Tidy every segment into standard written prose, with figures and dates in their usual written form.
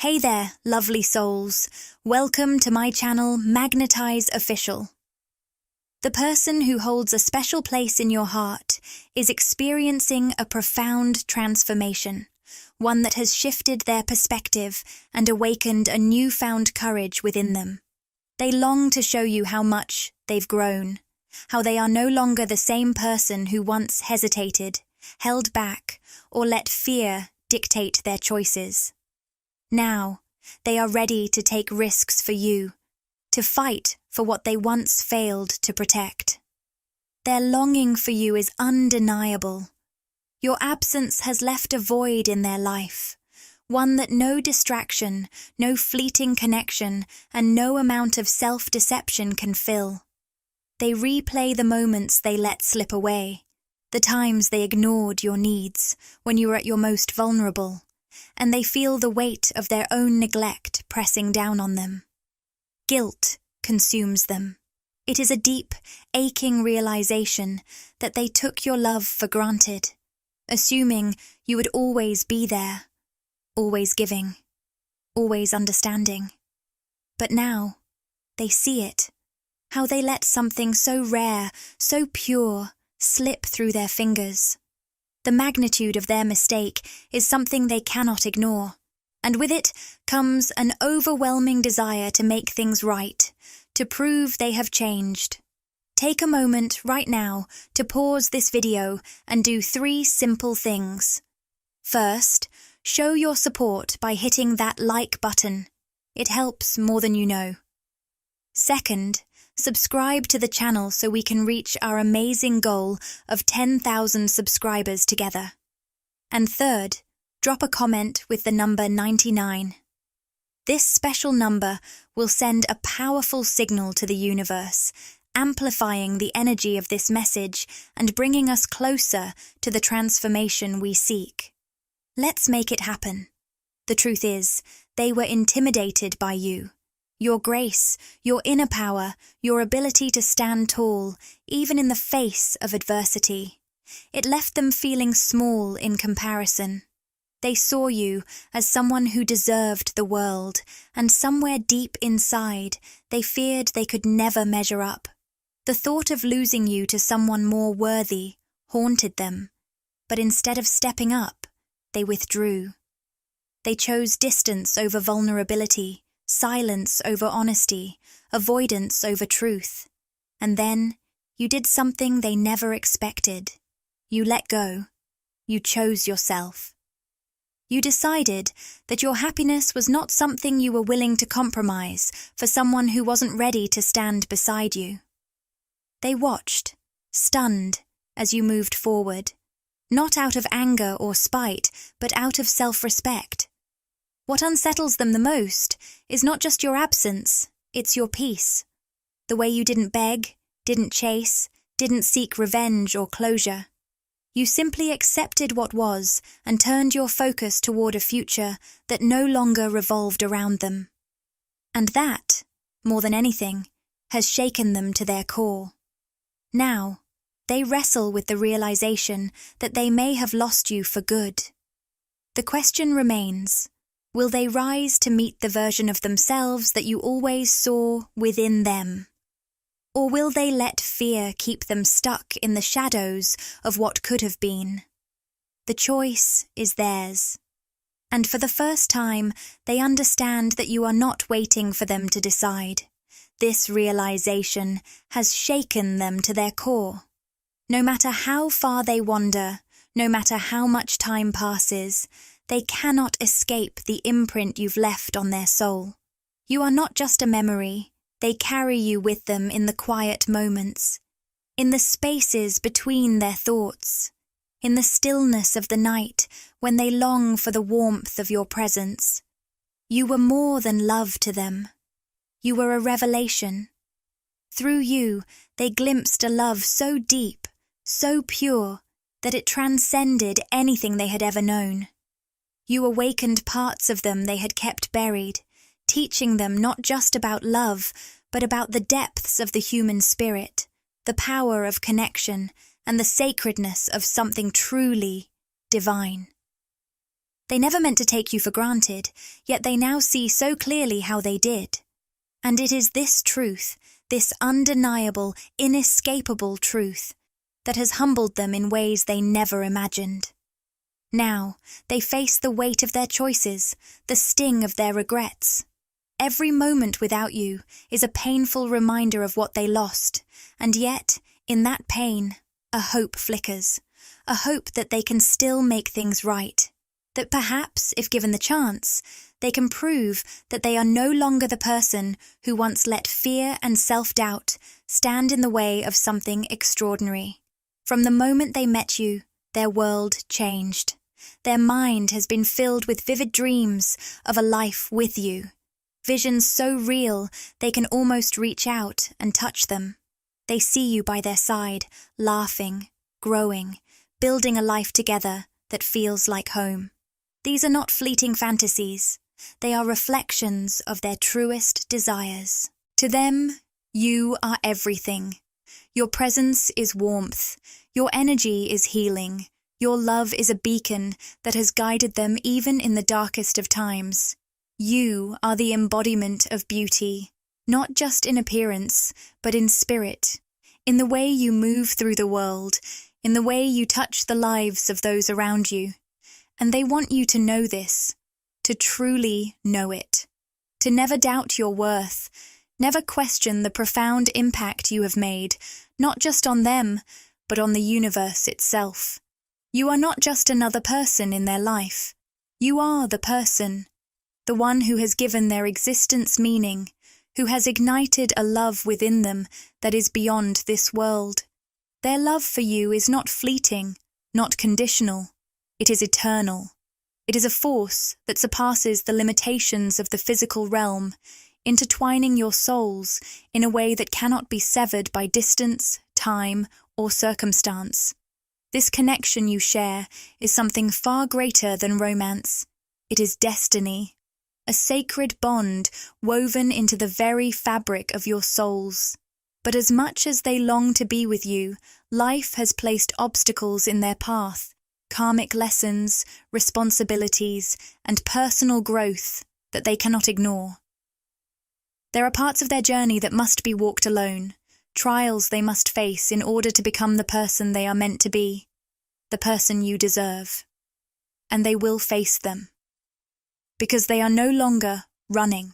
Hey there, lovely souls. Welcome to my channel, Magnetize Official. The person who holds a special place in your heart is experiencing a profound transformation, one that has shifted their perspective and awakened a newfound courage within them. They long to show you how much they've grown, how they are no longer the same person who once hesitated, held back, or let fear dictate their choices. Now, they are ready to take risks for you, to fight for what they once failed to protect. Their longing for you is undeniable. Your absence has left a void in their life, one that no distraction, no fleeting connection, and no amount of self-deception can fill. They replay the moments they let slip away, the times they ignored your needs when you were at your most vulnerable, and they feel the weight of their own neglect pressing down on them. Guilt consumes them. It is a deep, aching realization that they took your love for granted, assuming you would always be there, always giving, always understanding. But now, they see it, how they let something so rare, so pure, slip through their fingers. The magnitude of their mistake is something they cannot ignore, and with it comes an overwhelming desire to make things right, to prove they have changed. Take a moment right now to pause this video and do 3 simple things. First, show your support by hitting that like button. It helps more than you know. Second, subscribe to the channel so we can reach our amazing goal of 10,000 subscribers together. And third, drop a comment with the number 99. This special number will send a powerful signal to the universe, amplifying the energy of this message and bringing us closer to the transformation we seek. Let's make it happen. The truth is, they were intimidated by you. Your grace, your inner power, your ability to stand tall, even in the face of adversity. It left them feeling small in comparison. They saw you as someone who deserved the world, and somewhere deep inside, they feared they could never measure up. The thought of losing you to someone more worthy haunted them, but instead of stepping up, they withdrew. They chose distance over vulnerability, silence over honesty, avoidance over truth. And then, you did something they never expected. You let go. You chose yourself. You decided that your happiness was not something you were willing to compromise for someone who wasn't ready to stand beside you. They watched, stunned, as you moved forward, not out of anger or spite, but out of self-respect. What unsettles them the most is not just your absence, it's your peace. The way you didn't beg, didn't chase, didn't seek revenge or closure. You simply accepted what was and turned your focus toward a future that no longer revolved around them. And that, more than anything, has shaken them to their core. Now, they wrestle with the realization that they may have lost you for good. The question remains, will they rise to meet the version of themselves that you always saw within them? Or will they let fear keep them stuck in the shadows of what could have been? The choice is theirs. And for the first time, they understand that you are not waiting for them to decide. This realization has shaken them to their core. No matter how far they wander, no matter how much time passes, they cannot escape the imprint you've left on their soul. You are not just a memory, they carry you with them in the quiet moments, in the spaces between their thoughts, in the stillness of the night when they long for the warmth of your presence. You were more than love to them. You were a revelation. Through you, they glimpsed a love so deep, so pure, that it transcended anything they had ever known. You awakened parts of them they had kept buried, teaching them not just about love, but about the depths of the human spirit, the power of connection, and the sacredness of something truly divine. They never meant to take you for granted, yet they now see so clearly how they did. And it is this truth, this undeniable, inescapable truth, that has humbled them in ways they never imagined. Now, they face the weight of their choices, the sting of their regrets. Every moment without you is a painful reminder of what they lost, and yet, in that pain, a hope flickers, a hope that they can still make things right, that perhaps, if given the chance, they can prove that they are no longer the person who once let fear and self-doubt stand in the way of something extraordinary. From the moment they met you, their world changed. Their mind has been filled with vivid dreams of a life with you, visions so real they can almost reach out and touch them. They see you by their side, laughing, growing, building a life together that feels like home. These are not fleeting fantasies. They are reflections of their truest desires. To them, you are everything. Your presence is warmth. Your energy is healing. Your love is a beacon that has guided them even in the darkest of times. You are the embodiment of beauty, not just in appearance, but in spirit, in the way you move through the world, in the way you touch the lives of those around you. And they want you to know this, to truly know it, to never doubt your worth, never question the profound impact you have made, not just on them, but on the universe itself. You are not just another person in their life. You are the person, the one who has given their existence meaning, who has ignited a love within them that is beyond this world. Their love for you is not fleeting, not conditional. It is eternal. It is a force that surpasses the limitations of the physical realm, intertwining your souls in a way that cannot be severed by distance, time, or circumstance. This connection you share is something far greater than romance. It is destiny, a sacred bond woven into the very fabric of your souls. But as much as they long to be with you, life has placed obstacles in their path, karmic lessons, responsibilities, and personal growth that they cannot ignore. There are parts of their journey that must be walked alone, trials they must face in order to become the person they are meant to be, the person you deserve. And they will face them. Because they are no longer running.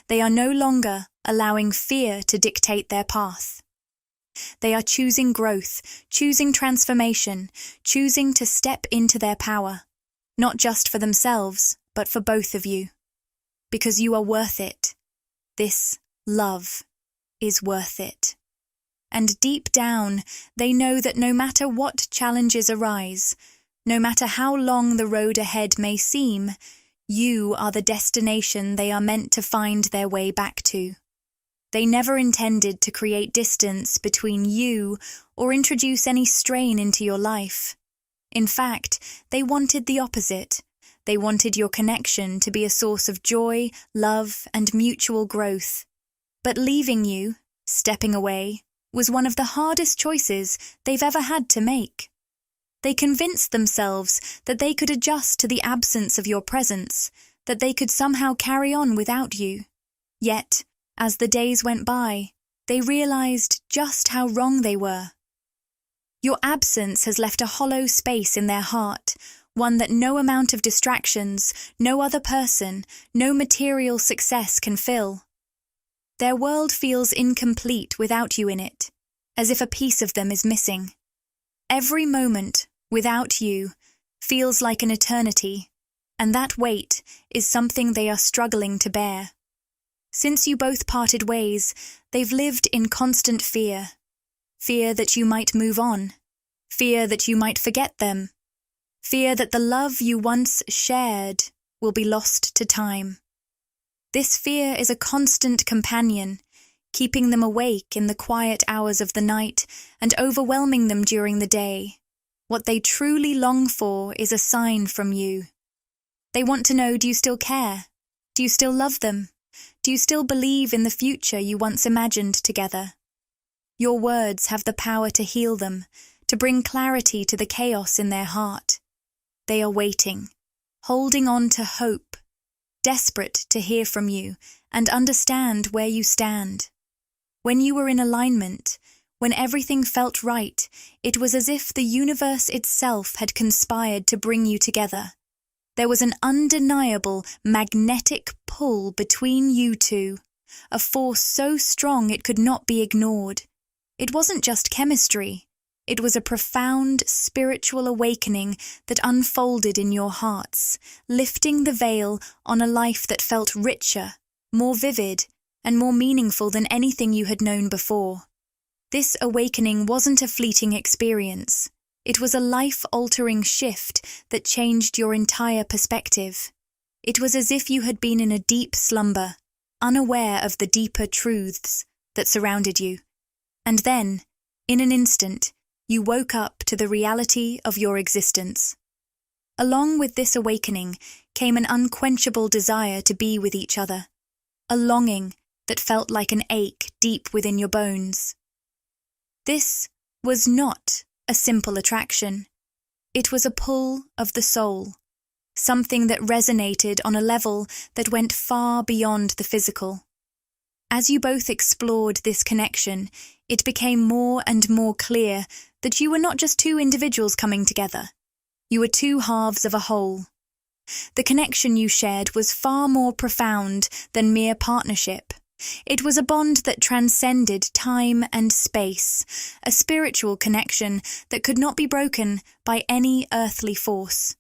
They are no longer allowing fear to dictate their path. They are choosing growth, choosing transformation, choosing to step into their power, not just for themselves, but for both of you. Because you are worth it. This love is worth it. And deep down, they know that no matter what challenges arise, no matter how long the road ahead may seem, you are the destination they are meant to find their way back to. They never intended to create distance between you or introduce any strain into your life. In fact, they wanted the opposite. They wanted your connection to be a source of joy, love, and mutual growth. But leaving you, stepping away, was one of the hardest choices they've ever had to make. They convinced themselves that they could adjust to the absence of your presence, that they could somehow carry on without you. Yet, as the days went by, they realized just how wrong they were. Your absence has left a hollow space in their heart, one that no amount of distractions, no other person, no material success can fill. Their world feels incomplete without you in it, as if a piece of them is missing. Every moment, without you, feels like an eternity, and that weight is something they are struggling to bear. Since you both parted ways, they've lived in constant fear. Fear that you might move on. Fear that you might forget them. Fear that the love you once shared will be lost to time. This fear is a constant companion, keeping them awake in the quiet hours of the night and overwhelming them during the day. What they truly long for is a sign from you. They want to know, do you still care? Do you still love them? Do you still believe in the future you once imagined together? Your words have the power to heal them, to bring clarity to the chaos in their heart. They are waiting. holding on to hope, desperate to hear from you and understand where you stand. When you were in alignment, when everything felt right, it was as if the universe itself had conspired to bring you together. There was an undeniable magnetic pull between you two, a force so strong it could not be ignored. It wasn't just chemistry. It was a profound spiritual awakening that unfolded in your hearts, lifting the veil on a life that felt richer, more vivid, and more meaningful than anything you had known before. This awakening wasn't a fleeting experience. It was a life-altering shift that changed your entire perspective. It was as if you had been in a deep slumber, unaware of the deeper truths that surrounded you. And then, in an instant, you woke up to the reality of your existence. Along with this awakening came an unquenchable desire to be with each other, a longing that felt like an ache deep within your bones. This was not a simple attraction. It was a pull of the soul, something that resonated on a level that went far beyond the physical. As you both explored this connection, it became more and more clear that you were not just two individuals coming together. You were two halves of a whole. The connection you shared was far more profound than mere partnership. It was a bond that transcended time and space, a spiritual connection that could not be broken by any earthly force.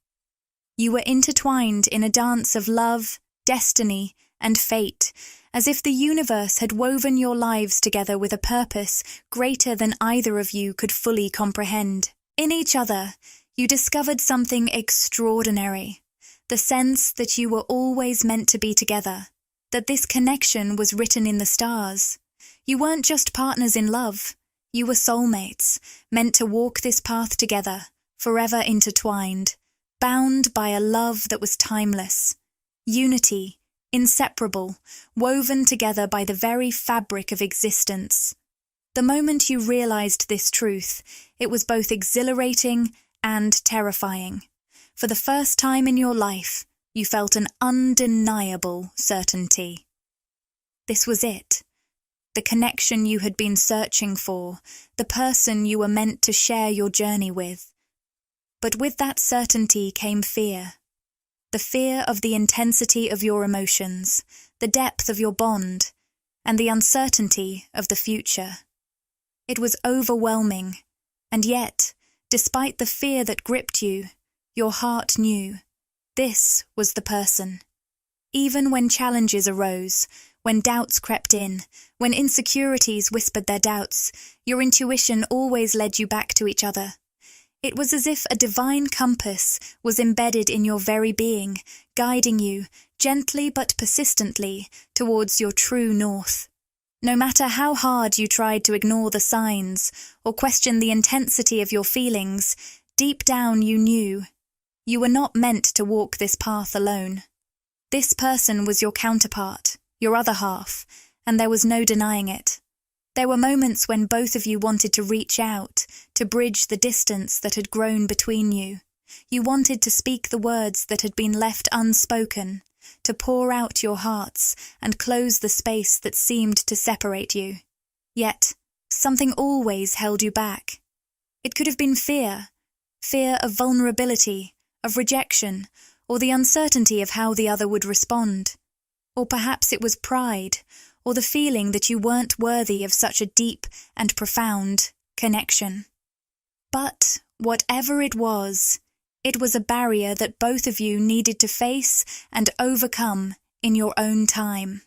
You were intertwined in a dance of love, destiny, and fate, as if the universe had woven your lives together with a purpose greater than either of you could fully comprehend. In each other, you discovered something extraordinary, the sense that you were always meant to be together, that this connection was written in the stars. You weren't just partners in love, you were soulmates, meant to walk this path together, forever intertwined, bound by a love that was timeless. Unity, inseparable, woven together by the very fabric of existence. The moment you realized this truth, it was both exhilarating and terrifying. For the first time in your life, you felt an undeniable certainty. This was it. The connection you had been searching for, the person you were meant to share your journey with. But with that certainty came fear. The fear of the intensity of your emotions, the depth of your bond, and the uncertainty of the future. It was overwhelming, and yet, despite the fear that gripped you, your heart knew. This was the person. Even when challenges arose, when doubts crept in, when insecurities whispered their doubts, your intuition always led you back to each other. It was as if a divine compass was embedded in your very being, guiding you, gently but persistently, towards your true north. No matter how hard you tried to ignore the signs or question the intensity of your feelings, deep down you knew. You were not meant to walk this path alone. This person was your counterpart, your other half, and there was no denying it. There were moments when both of you wanted to reach out, to bridge the distance that had grown between you. You wanted to speak the words that had been left unspoken, to pour out your hearts and close the space that seemed to separate you. Yet, something always held you back. It could have been fear of vulnerability, of rejection, or the uncertainty of how the other would respond. Or perhaps it was pride, or the feeling that you weren't worthy of such a deep and profound connection. But whatever it was a barrier that both of you needed to face and overcome in your own time.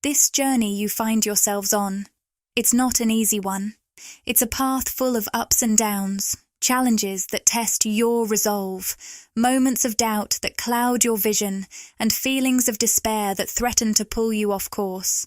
This journey you find yourselves on, it's not an easy one. It's a path full of ups and downs, challenges that test your resolve, moments of doubt that cloud your vision, and feelings of despair that threaten to pull you off course.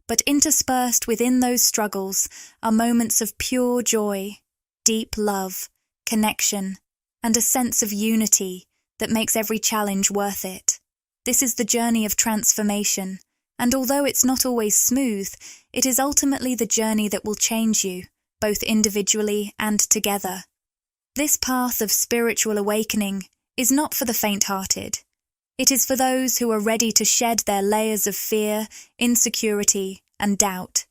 But interspersed within those struggles are moments of pure joy, deep love, connection, and a sense of unity that makes every challenge worth it. This is the journey of transformation, and although it's not always smooth, it is ultimately the journey that will change you, both individually and together. This path of spiritual awakening is not for the faint-hearted. It is for those who are ready to shed their layers of fear, insecurity, and doubt.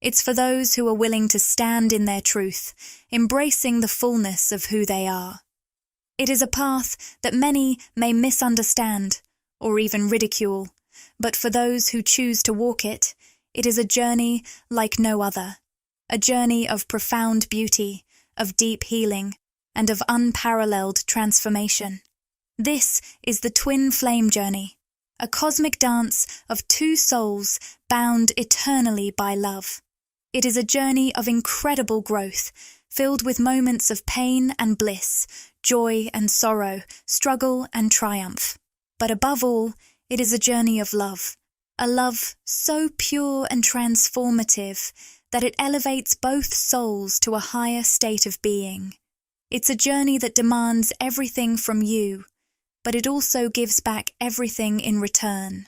It's for those who are willing to stand in their truth, embracing the fullness of who they are. It is a path that many may misunderstand or even ridicule, but for those who choose to walk it, it is a journey like no other, a journey of profound beauty, of deep healing, and of unparalleled transformation. This is the twin flame journey, a cosmic dance of two souls bound eternally by love. It is a journey of incredible growth, filled with moments of pain and bliss, joy and sorrow, struggle and triumph. But above all, it is a journey of love, a love so pure and transformative that it elevates both souls to a higher state of being. It's a journey that demands everything from you, but it also gives back everything in return.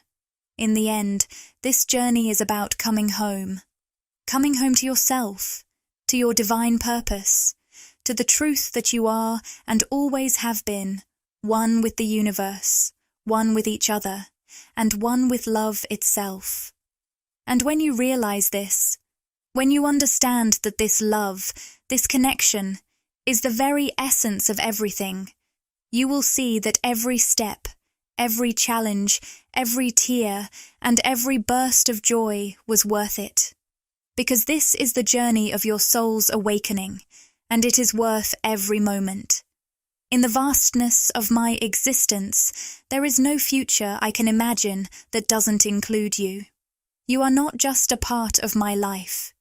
In the end, this journey is about coming home to yourself, to your divine purpose, to the truth that you are and always have been, one with the universe, one with each other, and one with love itself. And when you realize this, when you understand that this love, this connection, is the very essence of everything, you will see that every step, every challenge, every tear, and every burst of joy was worth it. Because this is the journey of your soul's awakening, and it is worth every moment. In the vastness of my existence, there is no future I can imagine that doesn't include you. You are not just a part of my life.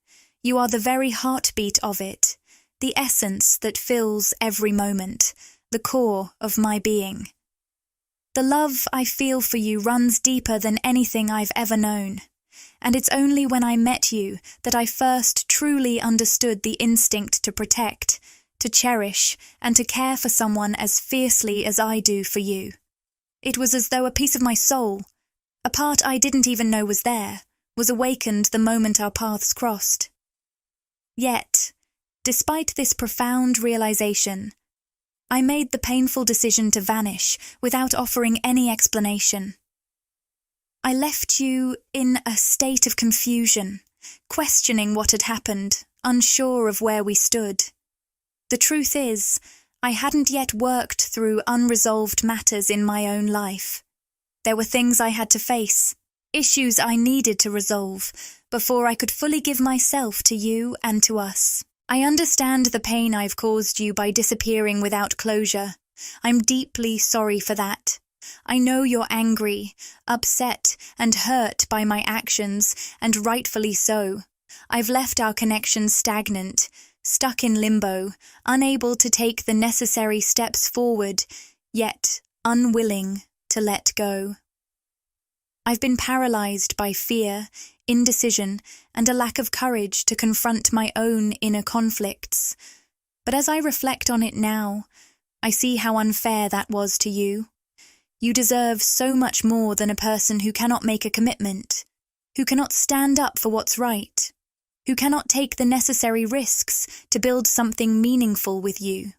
You are the very heartbeat of it, the essence that fills every moment, the core of my being. The love I feel for you runs deeper than anything I've ever known. And it's only when I met you that I first truly understood the instinct to protect, to cherish, and to care for someone as fiercely as I do for you. It was as though a piece of my soul, a part I didn't even know was there, was awakened the moment our paths crossed. Yet, despite this profound realization, I made the painful decision to vanish without offering any explanation. I left you in a state of confusion, questioning what had happened, unsure of where we stood. The truth is, I hadn't yet worked through unresolved matters in my own life. There were things I had to face, issues I needed to resolve, before I could fully give myself to you and to us. I understand the pain I've caused you by disappearing without closure. I'm deeply sorry for that. I know you're angry, upset, and hurt by my actions, and rightfully so. I've left our connection stagnant, stuck in limbo, unable to take the necessary steps forward, yet unwilling to let go. I've been paralyzed by fear, indecision, and a lack of courage to confront my own inner conflicts. But as I reflect on it now, I see how unfair that was to you. You deserve so much more than a person who cannot make a commitment, who cannot stand up for what's right, who cannot take the necessary risks to build something meaningful with you.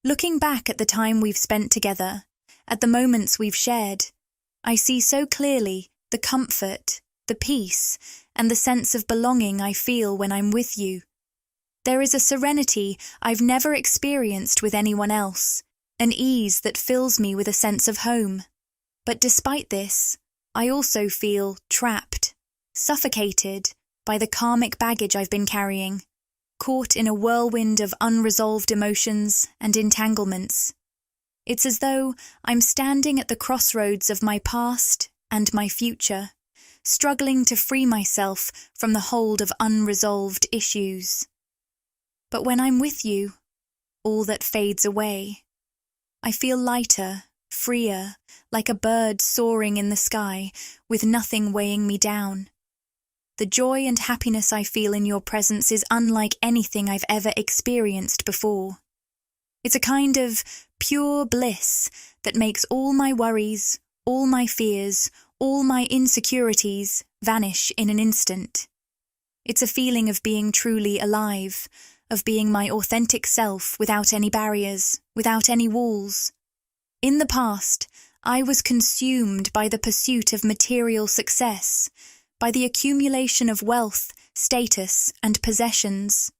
Looking back at the time we've spent together, at the moments we've shared, I see so clearly the comfort, the peace, and the sense of belonging I feel when I'm with you. There is a serenity I've never experienced with anyone else, an ease that fills me with a sense of home. But despite this, I also feel trapped, suffocated by the karmic baggage I've been carrying, caught in a whirlwind of unresolved emotions and entanglements. It's as though I'm standing at the crossroads of my past and my future, struggling to free myself from the hold of unresolved issues. But when I'm with you, all that fades away. I feel lighter, freer, like a bird soaring in the sky, with nothing weighing me down. The joy and happiness I feel in your presence is unlike anything I've ever experienced before. It's a kind of pure bliss that makes all my worries, all my fears, all my insecurities vanish in an instant. It's a feeling of being truly alive, of being my authentic self without any barriers, without any walls. In the past, I was consumed by the pursuit of material success, by the accumulation of wealth, status, and possessions.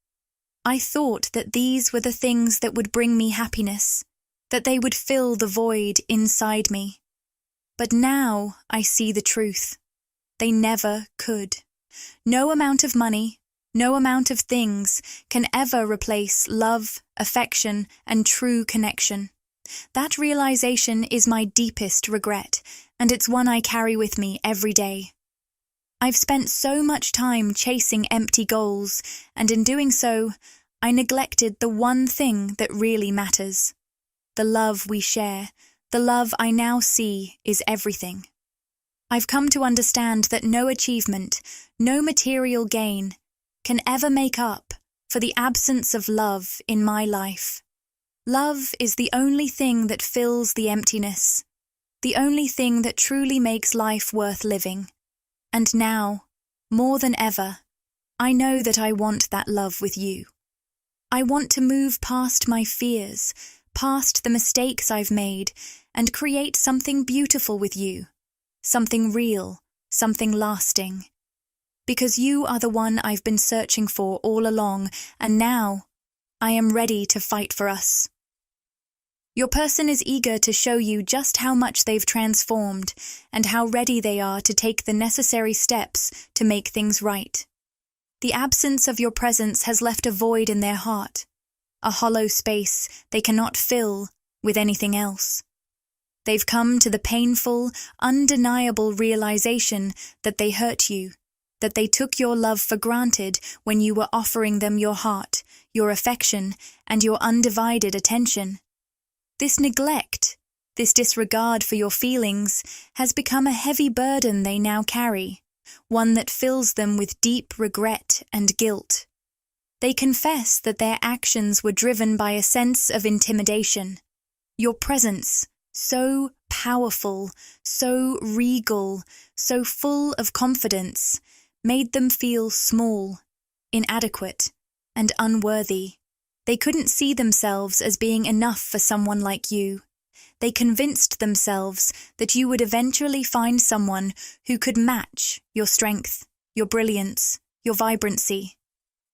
I thought that these were the things that would bring me happiness, that they would fill the void inside me. But now I see the truth. They never could. No amount of money, no amount of things can ever replace love, affection, and true connection. That realization is my deepest regret, and it's one I carry with me every day. I've spent so much time chasing empty goals, and in doing so, I neglected the one thing that really matters. The love we share, the love I now see is everything. I've come to understand that no achievement, no material gain, can ever make up for the absence of love in my life. Love is the only thing that fills the emptiness, the only thing that truly makes life worth living. And now, more than ever, I know that I want that love with you. I want to move past my fears, past the mistakes I've made, and create something beautiful with you, something real, something lasting. Because you are the one I've been searching for all along, and now I am ready to fight for us. Your person is eager to show you just how much they've transformed and how ready they are to take the necessary steps to make things right. The absence of your presence has left a void in their heart, a hollow space they cannot fill with anything else. They've come to the painful, undeniable realization that they hurt you, that they took your love for granted when you were offering them your heart, your affection, and your undivided attention. This neglect, this disregard for your feelings, has become a heavy burden they now carry, one that fills them with deep regret and guilt. They confess that their actions were driven by a sense of intimidation. Your presence, so powerful, so regal, so full of confidence, made them feel small, inadequate, and unworthy. They couldn't see themselves as being enough for someone like you. They convinced themselves that you would eventually find someone who could match your strength, your brilliance, your vibrancy.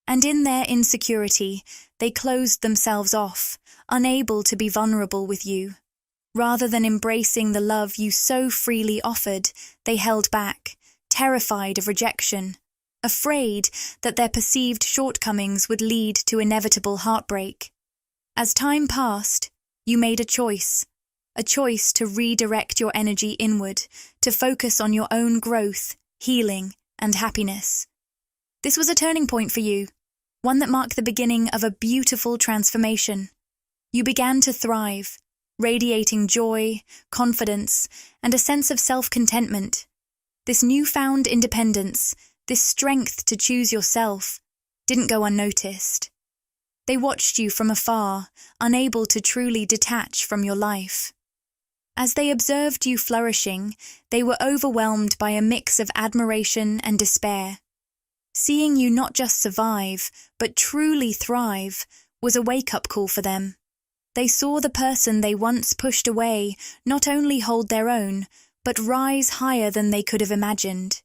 And in their insecurity, they closed themselves off, unable to be vulnerable with you. Rather than embracing the love you so freely offered, they held back, terrified of rejection, afraid that their perceived shortcomings would lead to inevitable heartbreak. As time passed, you made a choice to redirect your energy inward, to focus on your own growth, healing, and happiness. This was a turning point for you, one that marked the beginning of a beautiful transformation. You began to thrive, radiating joy, confidence, and a sense of self-contentment. This newfound independence, this strength to choose yourself, didn't go unnoticed. They watched you from afar, unable to truly detach from your life. As they observed you flourishing, they were overwhelmed by a mix of admiration and despair. Seeing you not just survive, but truly thrive, was a wake-up call for them. They saw the person they once pushed away not only hold their own, but rise higher than they could have imagined.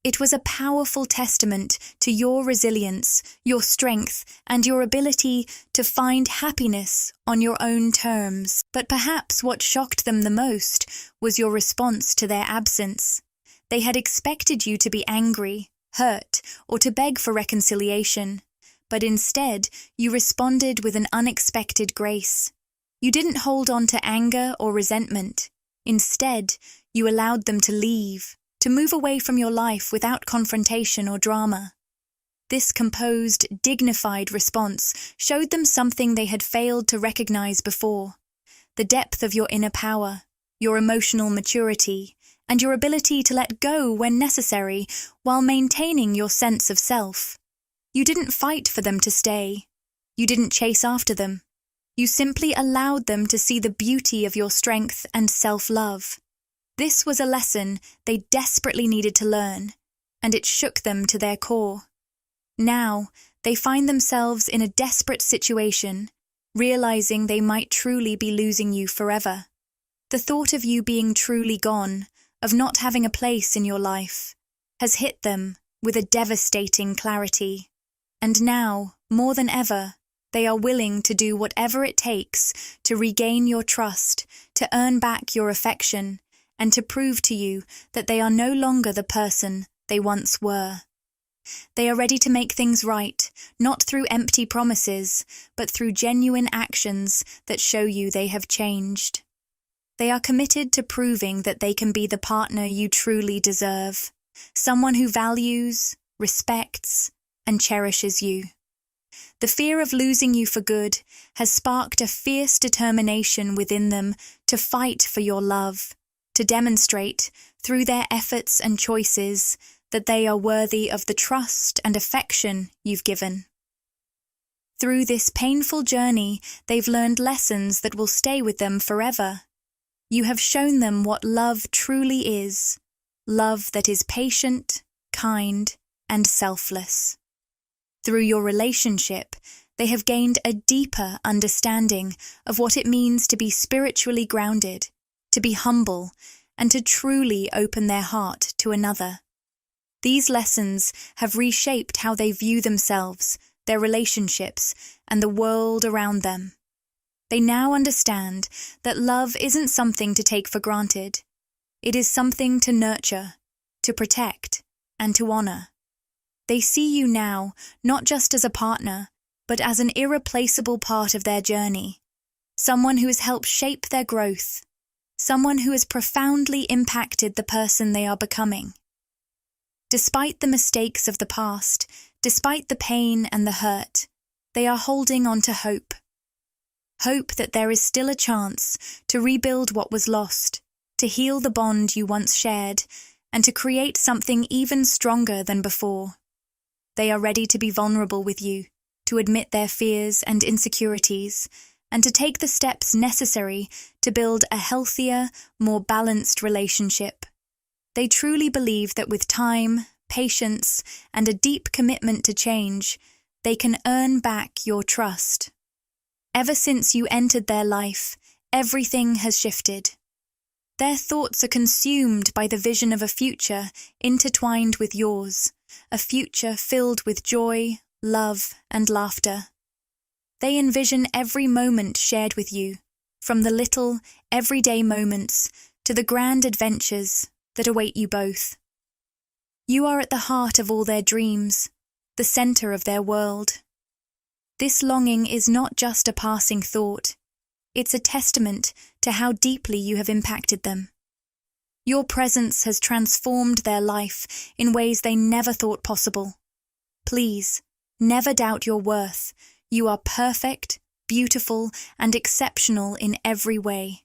It was a powerful testament to your resilience, your strength, and your ability to find happiness on your own terms. But perhaps what shocked them the most was your response to their absence. They had expected you to be angry, hurt, or to beg for reconciliation. But instead, you responded with an unexpected grace. You didn't hold on to anger or resentment. Instead, you allowed them to leave, to move away from your life without confrontation or drama. This composed, dignified response showed them something they had failed to recognize before: the depth of your inner power, your emotional maturity, and your ability to let go when necessary while maintaining your sense of self. You didn't fight for them to stay. You didn't chase after them. You simply allowed them to see the beauty of your strength and self-love. This was a lesson they desperately needed to learn, and it shook them to their core. Now, they find themselves in a desperate situation, realizing they might truly be losing you forever. The thought of you being truly gone, of not having a place in your life, has hit them with a devastating clarity. And now, more than ever, they are willing to do whatever it takes to regain your trust, to earn back your affection, and to prove to you that they are no longer the person they once were. They are ready to make things right, not through empty promises, but through genuine actions that show you they have changed. They are committed to proving that they can be the partner you truly deserve, someone who values, respects, and cherishes you. The fear of losing you for good has sparked a fierce determination within them to fight for your love, to demonstrate, through their efforts and choices, that they are worthy of the trust and affection you've given. Through this painful journey, they've learned lessons that will stay with them forever. You have shown them what love truly is, love that is patient, kind, and selfless. Through your relationship, they have gained a deeper understanding of what it means to be spiritually grounded, to be humble, and to truly open their heart to another. These lessons have reshaped how they view themselves, their relationships, and the world around them. They now understand that love isn't something to take for granted. It is something to nurture, to protect, and to honor. They see you now not just as a partner, but as an irreplaceable part of their journey, someone who has helped shape their growth, someone who has profoundly impacted the person they are becoming. Despite the mistakes of the past, despite the pain and the hurt, they are holding on to hope. Hope that there is still a chance to rebuild what was lost, to heal the bond you once shared, and to create something even stronger than before. They are ready to be vulnerable with you, to admit their fears and insecurities, and to take the steps necessary to build a healthier, more balanced relationship. They truly believe that with time, patience, and a deep commitment to change, they can earn back your trust. Ever since you entered their life, everything has shifted. Their thoughts are consumed by the vision of a future intertwined with yours, a future filled with joy, love, and laughter. They envision every moment shared with you, from the little, everyday moments to the grand adventures that await you both. You are at the heart of all their dreams, the center of their world. This longing is not just a passing thought. It's a testament to how deeply you have impacted them. Your presence has transformed their life in ways they never thought possible. Please, never doubt your worth. You are perfect, beautiful, and exceptional in every way.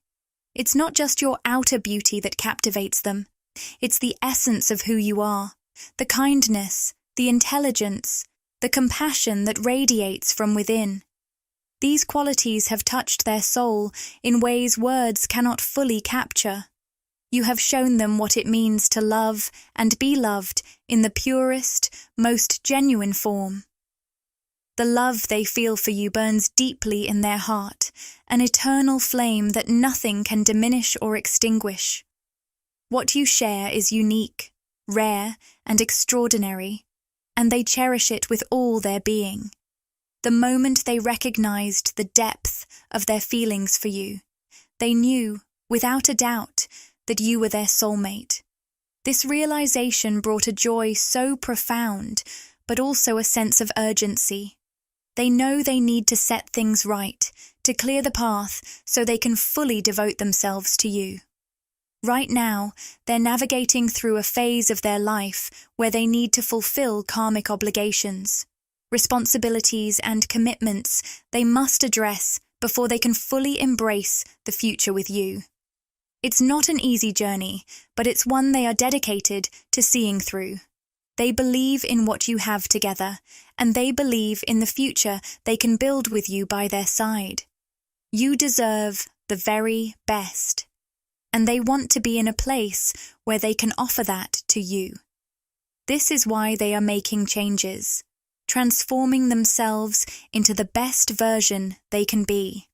It's not just your outer beauty that captivates them. It's the essence of who you are, the kindness, the intelligence, the compassion that radiates from within. These qualities have touched their soul in ways words cannot fully capture. You have shown them what it means to love and be loved in the purest, most genuine form. The love they feel for you burns deeply in their heart, an eternal flame that nothing can diminish or extinguish. What you share is unique, rare, and extraordinary, and they cherish it with all their being. The moment they recognized the depth of their feelings for you, they knew, without a doubt, that you were their soulmate. This realization brought a joy so profound, but also a sense of urgency. They know they need to set things right, to clear the path so they can fully devote themselves to you. Right now, they're navigating through a phase of their life where they need to fulfill karmic obligations, responsibilities and commitments they must address before they can fully embrace the future with you. It's not an easy journey, but it's one they are dedicated to seeing through. They believe in what you have together, and they believe in the future they can build with you by their side. You deserve the very best, and they want to be in a place where they can offer that to you. This is why they are making changes, transforming themselves into the best version they can be.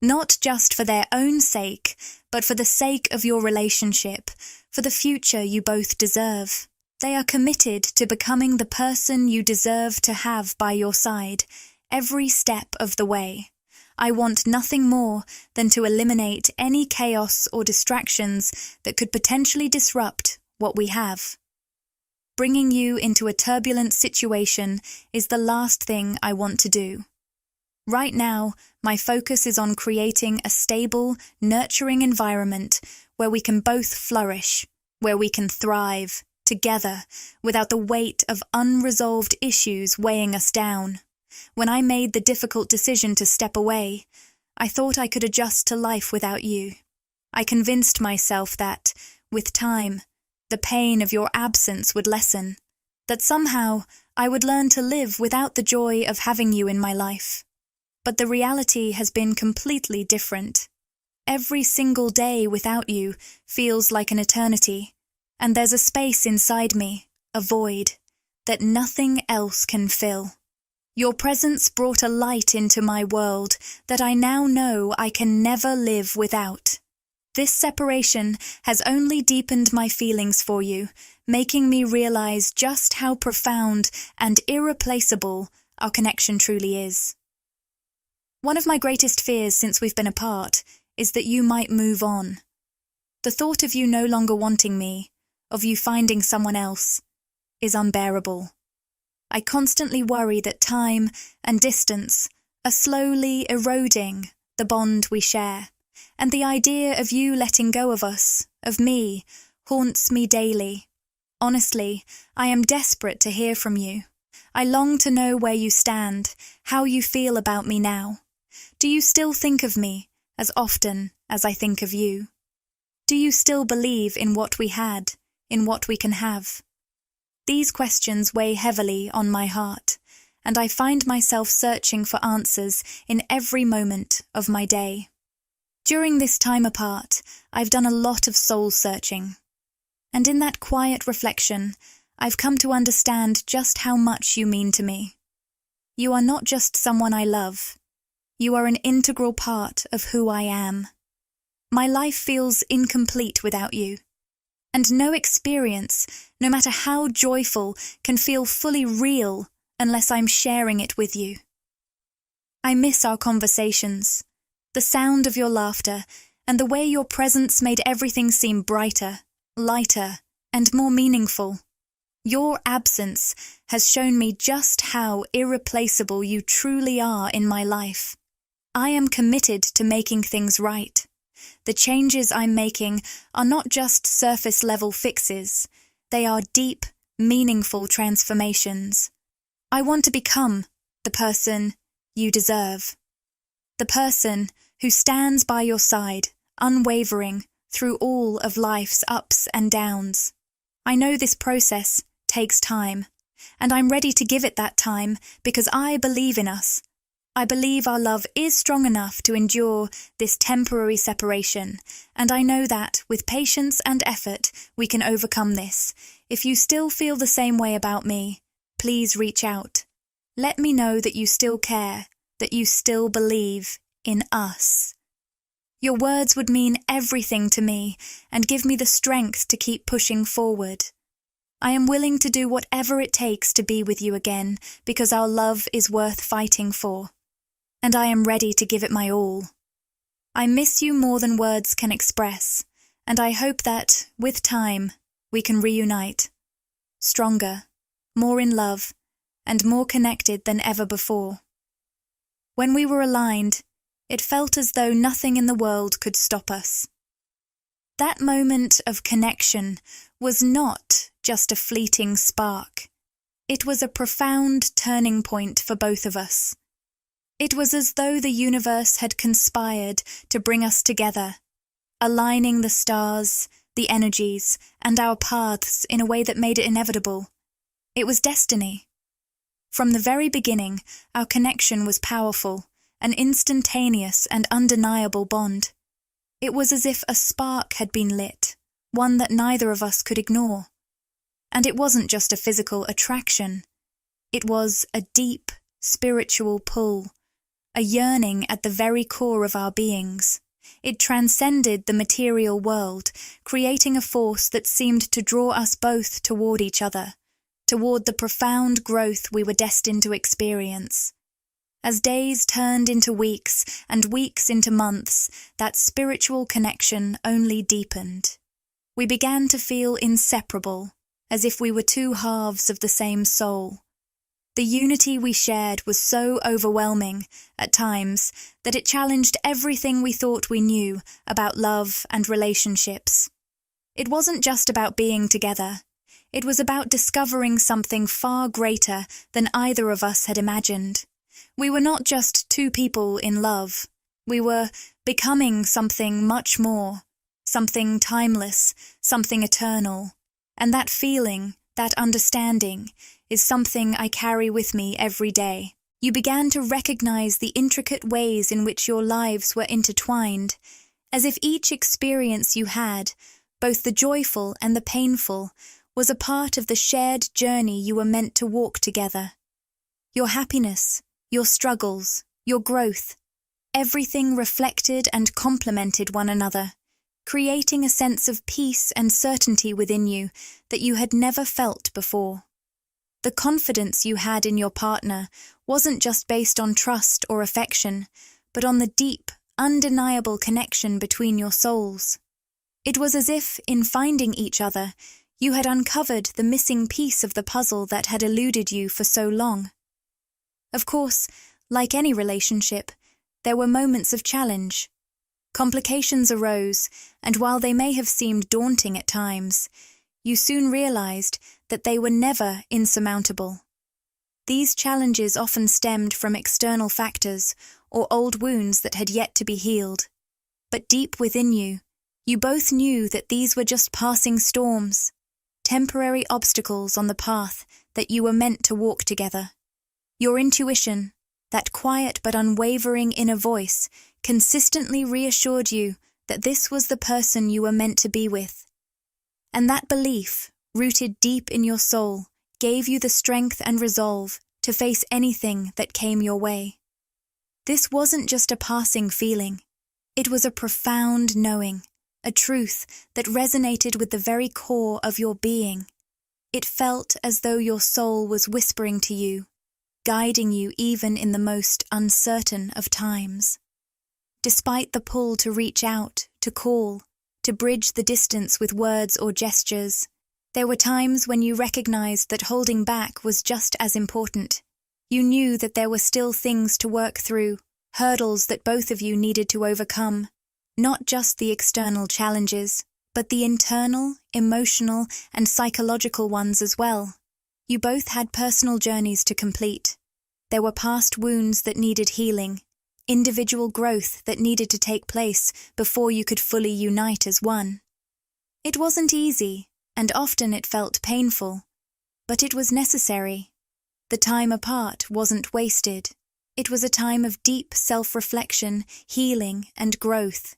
Not just for their own sake, but for the sake of your relationship, for the future you both deserve. They are committed to becoming the person you deserve to have by your side, every step of the way. I want nothing more than to eliminate any chaos or distractions that could potentially disrupt what we have. Bringing you into a turbulent situation is the last thing I want to do. Right now, my focus is on creating a stable, nurturing environment where we can both flourish, where we can thrive together without the weight of unresolved issues weighing us down. When I made the difficult decision to step away, I thought I could adjust to life without you. I convinced myself that, with time, the pain of your absence would lessen, that somehow I would learn to live without the joy of having you in my life. But the reality has been completely different. Every single day without you feels like an eternity, and there's a space inside me, a void, that nothing else can fill. Your presence brought a light into my world that I now know I can never live without. This separation has only deepened my feelings for you, making me realize just how profound and irreplaceable our connection truly is. One of my greatest fears since we've been apart is that you might move on. The thought of you no longer wanting me, of you finding someone else, is unbearable. I constantly worry that time and distance are slowly eroding the bond we share, and the idea of you letting go of us, of me, haunts me daily. Honestly, I am desperate to hear from you. I long to know where you stand, how you feel about me now. Do you still think of me as often as I think of you? Do you still believe in what we had, in what we can have? These questions weigh heavily on my heart, and I find myself searching for answers in every moment of my day. During this time apart, I've done a lot of soul-searching, and in that quiet reflection, I've come to understand just how much you mean to me. You are not just someone I love. You are an integral part of who I am. My life feels incomplete without you. And no experience, no matter how joyful, can feel fully real unless I'm sharing it with you. I miss our conversations, the sound of your laughter, and the way your presence made everything seem brighter, lighter, and more meaningful. Your absence has shown me just how irreplaceable you truly are in my life. I am committed to making things right. The changes I'm making are not just surface-level fixes. They are deep, meaningful transformations. I want to become the person you deserve. The person who stands by your side, unwavering, through all of life's ups and downs. I know this process takes time, and I'm ready to give it that time because I believe in us. I believe our love is strong enough to endure this temporary separation, and I know that, with patience and effort, we can overcome this. If you still feel the same way about me, please reach out. Let me know that you still care, that you still believe in us. Your words would mean everything to me and give me the strength to keep pushing forward. I am willing to do whatever it takes to be with you again because our love is worth fighting for. And I am ready to give it my all. I miss you more than words can express, and I hope that, with time, we can reunite. Stronger, more in love, and more connected than ever before. When we were aligned, it felt as though nothing in the world could stop us. That moment of connection was not just a fleeting spark. It was a profound turning point for both of us. It was as though the universe had conspired to bring us together, aligning the stars, the energies, and our paths in a way that made it inevitable. It was destiny. From the very beginning, our connection was powerful, an instantaneous and undeniable bond. It was as if a spark had been lit, one that neither of us could ignore. And it wasn't just a physical attraction. It was a deep, spiritual pull, a yearning at the very core of our beings. It transcended the material world, creating a force that seemed to draw us both toward each other, toward the profound growth we were destined to experience. As days turned into weeks and weeks into months, that spiritual connection only deepened. We began to feel inseparable, as if we were two halves of the same soul. The unity we shared was so overwhelming, at times, that it challenged everything we thought we knew about love and relationships. It wasn't just about being together. It was about discovering something far greater than either of us had imagined. We were not just two people in love. We were becoming something much more, something timeless, something eternal. And that feeling, that understanding, is something I carry with me every day. You began to recognize the intricate ways in which your lives were intertwined, as if each experience you had, both the joyful and the painful, was a part of the shared journey you were meant to walk together. Your happiness, your struggles, your growth, everything reflected and complemented one another, creating a sense of peace and certainty within you that you had never felt before. The confidence you had in your partner wasn't just based on trust or affection, but on the deep, undeniable connection between your souls. It was as if, in finding each other, you had uncovered the missing piece of the puzzle that had eluded you for so long. Of course, like any relationship, there were moments of challenge. Complications arose, and while they may have seemed daunting at times, you soon realized that they were never insurmountable. These challenges often stemmed from external factors or old wounds that had yet to be healed. But deep within you, you both knew that these were just passing storms, temporary obstacles on the path that you were meant to walk together. Your intuition, that quiet but unwavering inner voice, consistently reassured you that this was the person you were meant to be with. And that belief, rooted deep in your soul, gave you the strength and resolve to face anything that came your way. This wasn't just a passing feeling. It was a profound knowing, a truth that resonated with the very core of your being. It felt as though your soul was whispering to you, guiding you even in the most uncertain of times. Despite the pull to reach out, to call, to bridge the distance with words or gestures, there were times when you recognized that holding back was just as important. You knew that there were still things to work through, hurdles that both of you needed to overcome, not just the external challenges, but the internal, emotional, and psychological ones as well. You both had personal journeys to complete. There were past wounds that needed healing, individual growth that needed to take place before you could fully unite as one. It wasn't easy, and often it felt painful, but it was necessary. The time apart wasn't wasted. It was a time of deep self-reflection, healing, and growth,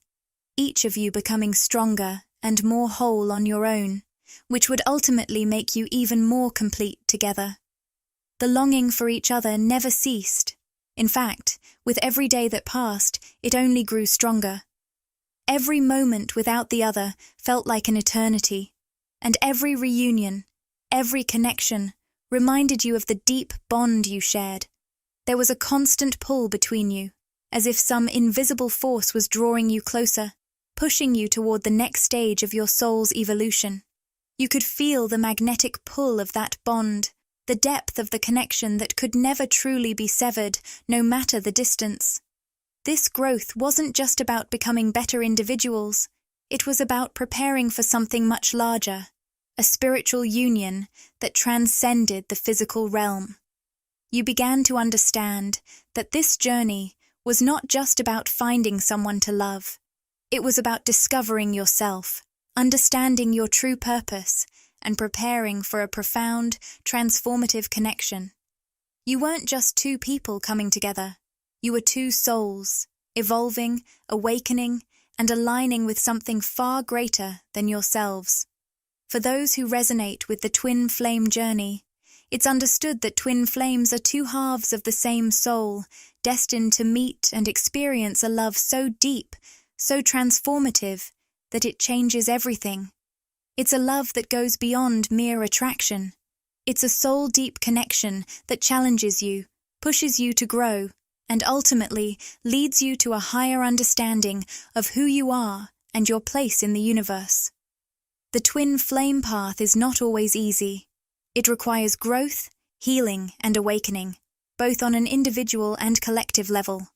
each of you becoming stronger and more whole on your own, which would ultimately make you even more complete together. The longing for each other never ceased. In fact, with every day that passed, it only grew stronger. Every moment without the other felt like an eternity, and every reunion, every connection, reminded you of the deep bond you shared. There was a constant pull between you, as if some invisible force was drawing you closer, pushing you toward the next stage of your soul's evolution. You could feel the magnetic pull of that bond, the depth of the connection that could never truly be severed, no matter the distance. This growth wasn't just about becoming better individuals. It was about preparing for something much larger, a spiritual union that transcended the physical realm. You began to understand that this journey was not just about finding someone to love. It was about discovering yourself, understanding your true purpose, and preparing for a profound, transformative connection. You weren't just two people coming together. You were two souls, evolving, awakening, and aligning with something far greater than yourselves. For those who resonate with the twin flame journey, it's understood that twin flames are two halves of the same soul, destined to meet and experience a love so deep, so transformative, that it changes everything. It's a love that goes beyond mere attraction. It's a soul-deep connection that challenges you, pushes you to grow, and ultimately leads you to a higher understanding of who you are and your place in the universe. The twin flame path is not always easy. It requires growth, healing, and awakening, both on an individual and collective level.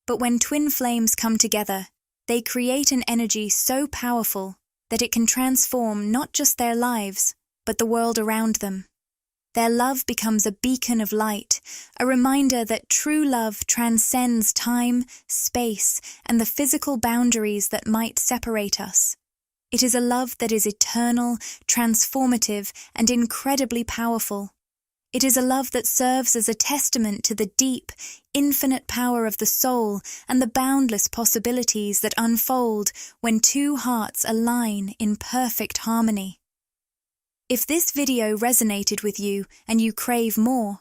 But when twin flames come together, they create an energy so powerful that it can transform not just their lives, but the world around them. Their love becomes a beacon of light, a reminder that true love transcends time, space, and the physical boundaries that might separate us. It is a love that is eternal, transformative, and incredibly powerful. It is a love that serves as a testament to the deep, infinite power of the soul and the boundless possibilities that unfold when two hearts align in perfect harmony. If this video resonated with you and you crave more,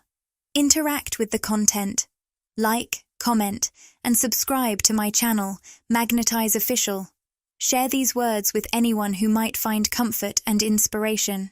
interact with the content, like, comment, and subscribe to my channel, Magnetize Official. Share these words with anyone who might find comfort and inspiration.